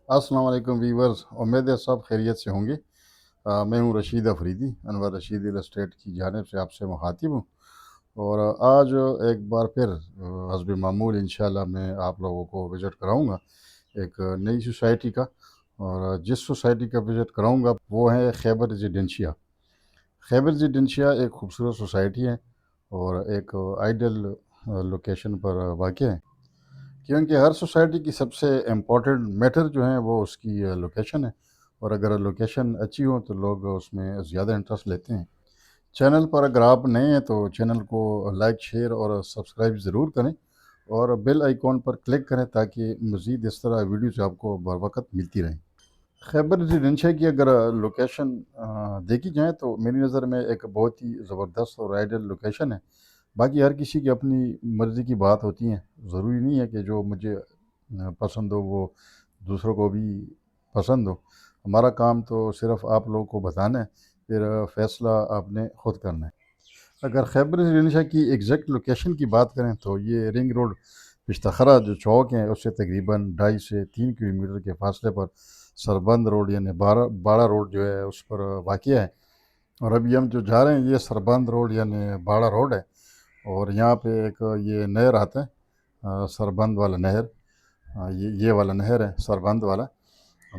अस्सलाम वालेकुम वीवर्स, उम्मीद है सब खैरियत से होंगे। मैं हूं रशीद अफरीदी, अनवर रशीद रियल एस्टेट की जानिब से आपसे मुखातिब हूं। और आज एक बार फिर हस्ब मामूल इंशाल्लाह मैं आप लोगों को विज़िट कराऊंगा एक नई सोसाइटी का। और जिस सोसाइटी का विज़िट कराऊंगा वो है खैबर रेजिडेंशिया। खैबर रेजिडेंशिया एक खूबसूरत सोसाइटी है और एक आइडियल लोकेशन पर वाक़ है, क्योंकि हर सोसाइटी की सबसे इम्पोर्टेंट मैटर जो है वो उसकी लोकेशन है। और अगर लोकेशन अच्छी हो तो लोग उसमें ज़्यादा इंटरेस्ट लेते हैं। चैनल पर अगर आप नए हैं तो चैनल को लाइक शेयर और सब्सक्राइब ज़रूर करें और बेल आइकॉन पर क्लिक करें ताकि मज़ीद इस तरह वीडियोज़ आपको बर वक्त मिलती रहें। खैबर रेजिडेंशिया की अगर लोकेशन देखी जाए तो मेरी नज़र में एक बहुत ही ज़बरदस्त और आइडियल लोकेशन है। बाकी हर किसी की अपनी मर्ज़ी की बात होती है। ज़रूरी नहीं है कि जो मुझे पसंद हो वो दूसरों को भी पसंद हो। हमारा काम तो सिर्फ़ आप लोगों को बताना है, फिर फ़ैसला आपने ख़ुद करना है। अगर खैबर रेजिडेंशिया की एग्जैक्ट लोकेशन की बात करें तो ये रिंग रोड पिश्तखरा जो चौक है उससे तकरीबन 2.5 से 3 किलोमीटर के फासले पर सरबंद रोड यानी बाड़ा रोड जो है उस पर वाक़ है। और अभी हम जो जा रहे हैं ये सरबंद रोड यानी बाड़ा रोड है। और यहाँ पे एक ये नहर आता है, सरबंद वाला नहर। ये वाला नहर है सरबंद वाला।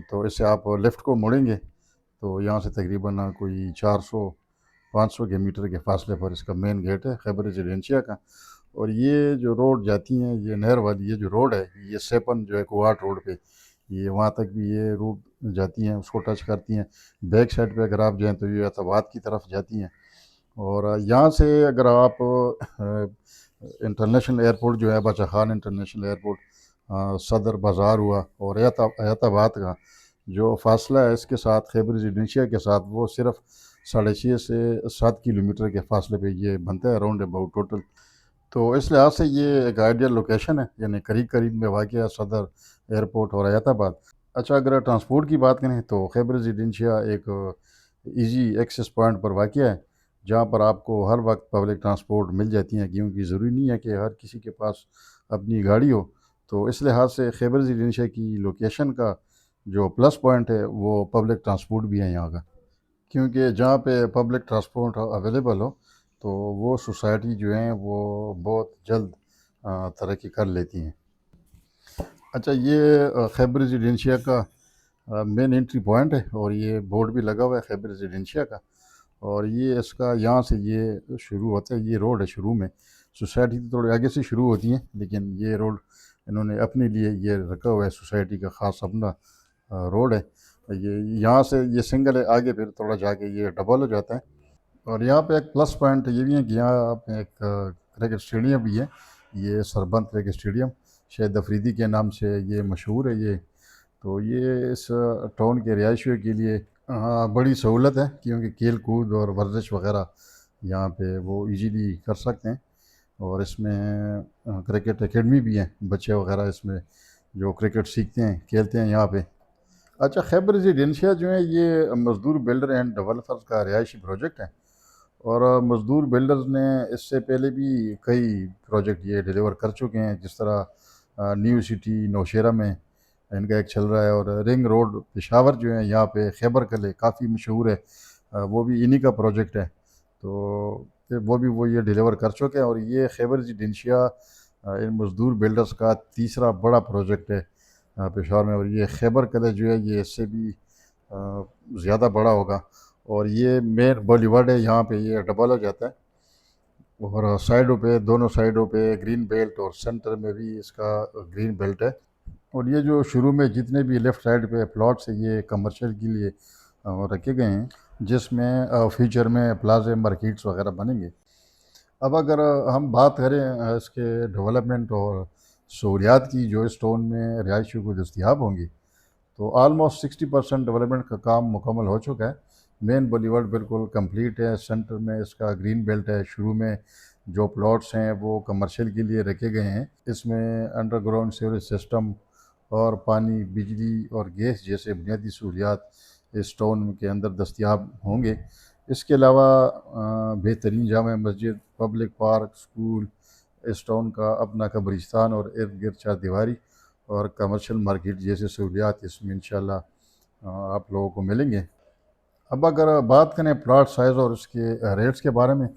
तो इससे आप लेफ़्ट को मुड़ेंगे तो यहाँ से तकरीबन कोई 400-500 के मीटर के फासले पर इसका मेन गेट है खैबर रेजिडेंशिया का। और ये जो रोड जाती हैं ये नहर वाली ये जो रोड है ये सेपन जो है कुआट रोड पे ये वहाँ तक भी ये रोड जाती हैं, उसको टच करती हैं। बैक साइड पे अगर आप जाएँ तो ये अतवाद की तरफ जाती हैं। और यहाँ से अगर आप इंटरनेशनल एयरपोर्ट जो है बचा खान इंटरनेशनल एयरपोर्ट, सदर बाज़ार हुआ और एताबाद का जो फासला है इसके साथ खैबर रेजिडेंशिया के साथ वो सिर्फ 6.5 से 7 किलोमीटर के फासले पे ये बनता है अराउंड अबाउट टोटल। तो इस लिहाज से ये एक आइडियल लोकेशन है, यानी करीब करीब में वाक़ है सदर एयरपोर्ट और हैदराबाद। अच्छा, अगर ट्रांसपोर्ट की बात करें तो खैबर रेजिडेंशिया एक इजी एक्सेस पॉइंट पर वाक़ है, जहाँ पर आपको हर वक्त पब्लिक ट्रांसपोर्ट मिल जाती हैं, क्योंकि ज़रूरी नहीं है कि हर किसी के पास अपनी गाड़ी हो। तो इस लिहाज से खैबर रेजिडेंशिया की लोकेशन का जो प्लस पॉइंट है वो पब्लिक ट्रांसपोर्ट भी है यहाँ का, क्योंकि जहाँ पे पब्लिक ट्रांसपोर्ट अवेलेबल हो तो वो सोसाइटी जो है वो बहुत जल्द तरक्की कर लेती हैं। अच्छा, ये खैबर रेजिडेंशिया का मेन एंट्री पॉइंट है और ये बोर्ड भी लगा हुआ है खैबर रेजिडेंशिया का। और ये इसका यहाँ से ये शुरू होता है, ये रोड है शुरू में। सोसाइटी तो थोड़ी आगे से शुरू होती है लेकिन ये रोड इन्होंने अपने लिए ये रखा हुआ है, सोसाइटी का ख़ास अपना रोड है। ये यहाँ से ये सिंगल है, आगे फिर थोड़ा जाके ये डबल हो जाता है। और यहाँ पे एक प्लस पॉइंट ये भी है कि यहाँ पे एक क्रिकेट स्टेडियम भी है, ये सरबंद क्रिकेट स्टेडियम। शायद अफरीदी के नाम से ये मशहूर है ये। तो ये इस टाउन के रिहायशियों के लिए बड़ी सहूलत है, क्योंकि खेल कूद और वर्जिश वगैरह यहाँ पे वो इजीली कर सकते हैं। और इसमें क्रिकेट एकेडमी भी है, बच्चे वगैरह इसमें जो क्रिकेट सीखते हैं खेलते हैं यहाँ पे। अच्छा, खैबर रेजिडेंशिया जो है ये मजदूर बिल्डर एंड डेवलपर्स का रिहायशी प्रोजेक्ट है। और मजदूर बिल्डर्स ने इससे पहले भी कई प्रोजेक्ट ये डिलीवर कर चुके हैं, जिस तरह न्यू सिटी नौशेरा में इनका एक चल रहा है। और रिंग रोड पेशावर जो है यहाँ पे खैबर कले काफ़ी मशहूर है, वो भी इन्हीं का प्रोजेक्ट है। तो फिर वो ये डिलीवर कर चुके हैं। और ये खैबर रेजिडेंशिया इन मजदूर बिल्डर्स का तीसरा बड़ा प्रोजेक्ट है पेशावर में। और ये खैबर कले जो है ये इससे भी ज़्यादा बड़ा होगा। और ये मेन बॉलीवुड है, यहाँ पे ये डबल हो जाता है। और साइडों पे, दोनों साइडों पे ग्रीन बेल्ट और सेंटर में भी इसका ग्रीन बेल्ट है। और ये जो शुरू में जितने भी लेफ़्ट साइड पे प्लॉट्स है ये कमर्शियल के लिए रखे गए हैं, जिसमें फ्यूचर में प्लाजे मार्केट्स वगैरह बनेंगे। अब अगर हम बात करें इसके डेवलपमेंट और सहूलियात की जो इस टाउन में रिहायशियों को दस्तियाब होंगी, तो आलमोस्ट 60% डेवलपमेंट का काम मुकम्मल हो चुका है। मेन बॉलीवुड बिल्कुल कंप्लीट है, सेंटर में इसका ग्रीन बेल्ट है। शुरू में जो प्लॉट्स हैं वो कमर्शियल के लिए रखे गए हैं। इसमें अंडरग्राउंड सीवरेज सिस्टम और पानी, बिजली और गैस जैसे बुनियादी सहूलियात इस टाउन के अंदर दस्तियाब होंगे। इसके अलावा बेहतरीन Jama Masjid, public park, school, इस टाउन का अपना कब्रिस्तान और इर्द गिर्द चार दीवारी اور کمرشل مارکیٹ جیسے سہولیات اس میں انشاءاللہ آپ لوگوں کو ملیں گے۔ اب اگر بات کریں پلاٹ سائز اور اس کے ریٹس کے بارے میں،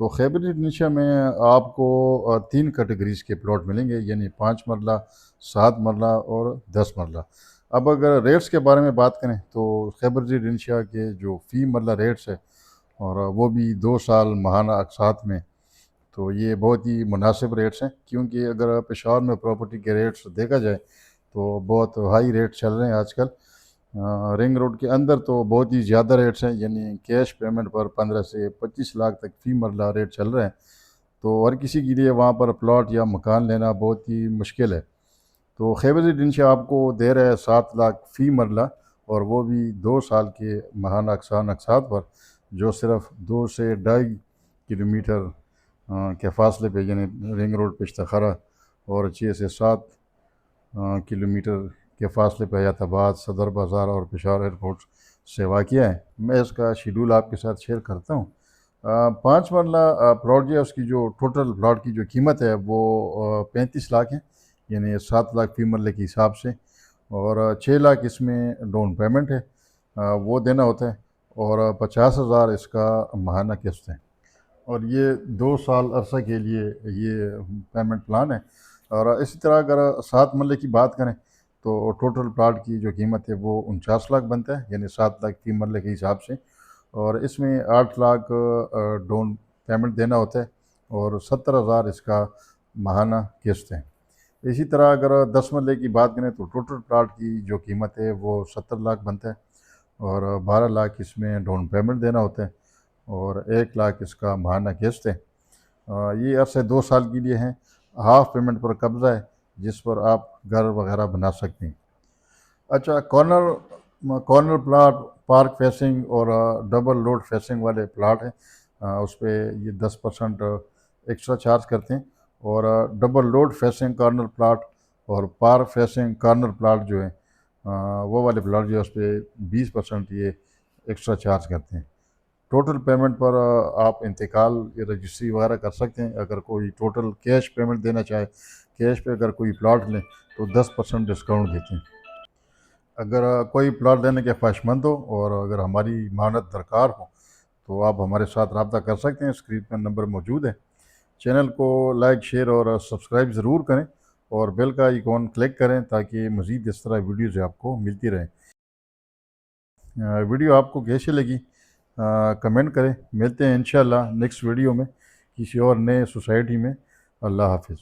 تو خیبر انڈونیشیا میں آپ کو 3 کیٹیگریز کے پلاٹ ملیں گے، یعنی 5 مرلہ، 7 مرلہ اور 10 مرلہ۔ اب اگر ریٹس کے بارے میں بات کریں تو خیبر انڈونیشیا کے جو فی مرلہ ریٹس ہے، اور وہ بھی 2 سال ماہانہ اقساط میں، تو یہ بہت ہی مناسب ریٹس ہیں، کیونکہ اگر پشاور میں پراپرٹی کے ریٹس دیکھا جائے تو بہت ہائی ریٹ چل رہے ہیں آج کل۔ رنگ روڈ کے اندر تو بہت ہی زیادہ ریٹس ہیں، یعنی کیش پیمنٹ پر 15 سے 25 لاکھ تک فی مرلہ ریٹ چل رہے ہیں، تو ہر کسی کے لیے وہاں پر پلاٹ یا مکان لینا بہت ہی مشکل ہے۔ تو خیبر انڈونیشیا آپ کو دے رہا ہے 7 لاکھ فی مرلہ، اور وہ بھی 2 سال کے ماہانہ اقساط پر، جو صرف 2 سے 2.5 کلومیٹر کے فاصلے پہ، یعنی رنگ روڈ پشتخرا، اور 6 سے 7 کلومیٹر کے فاصلے پہ حیات آباد، صدر بازار اور پشاور ایئرپورٹ سے واقع ہے۔ میں اس کا شیڈول آپ کے ساتھ شیئر کرتا ہوں۔ 5 مرلہ پلاٹ جو ہے، اس کی جو ٹوٹل پلاٹ کی جو قیمت ہے وہ 35 لاکھ ہے، یعنی 7 لاکھ فی مرلے کے حساب سے، اور 6 لاکھ اس میں ڈاؤن پیمنٹ ہے، وہ دینا ہوتا ہے، اور 50,000 اس کا ماہانہ قسط ہے، اور یہ 2 سال عرصہ کے لیے یہ پیمنٹ پلان ہے۔ اور اسی طرح اگر 7 مرلے کی بات کریں تو ٹوٹل پلاٹ کی جو قیمت ہے وہ 49 لاکھ بنتا ہے، یعنی 7 لاکھ فی مرلے کے حساب سے، اور اس میں 8 لاکھ ڈاؤن پیمنٹ دینا ہوتا ہے، اور 70,000 اس کا ماہانہ قسط ہے۔ اسی طرح اگر 10 مرلے کی بات کریں تو ٹوٹل پلاٹ کی جو قیمت ہے وہ 70 لاکھ بنتا ہے، اور 12 لاکھ اس میں ڈاؤن پیمنٹ دینا ہوتا ہے، اور 1 لاکھ اس کا ماہانہ قسط ہے۔ یہ عرصے 2 سال کے لیے ہیں، ہاف پیمنٹ پر قبضہ ہے، جس پر آپ گھر وغیرہ بنا سکتے ہیں۔ اچھا، کارنر پلاٹ، پارک فیسنگ اور ڈبل لوڈ فیسنگ والے پلاٹ ہیں، اس پہ یہ 10% ایکسٹرا چارج کرتے ہیں، اور double road facing corner plot اور پارک فیسنگ کارنر پلاٹ جو ہیں، وہ والے پلاٹ جو ہے اس پہ 20% یہ ایکسٹرا چارج کرتے ہیں۔ ٹوٹل پیمنٹ پر آپ انتقال یا رجسٹری وغیرہ کر سکتے ہیں۔ اگر کوئی ٹوٹل کیش پیمنٹ دینا چاہے، کیش پہ اگر کوئی پلاٹ لیں تو 10% ڈسکاؤنٹ دیتے ہیں۔ اگر کوئی پلاٹ لینے کے خواہش مند ہو اور اگر ہماری معاونت درکار ہو تو آپ ہمارے ساتھ رابطہ کر سکتے ہیں، اسکرین پر نمبر موجود ہے۔ چینل کو لائک، شیئر اور سبسکرائب ضرور کریں، اور بیل کا آئیکن کلک کریں تاکہ مزید اس طرح ویڈیوز آپ کو ملتی رہیں۔ ویڈیو آپ کو کیسی لگی کمنٹ کریں۔ ملتے ہیں انشاءاللہ نیکسٹ ویڈیو میں کسی اور نئے سوسائٹی میں۔ اللہ حافظ۔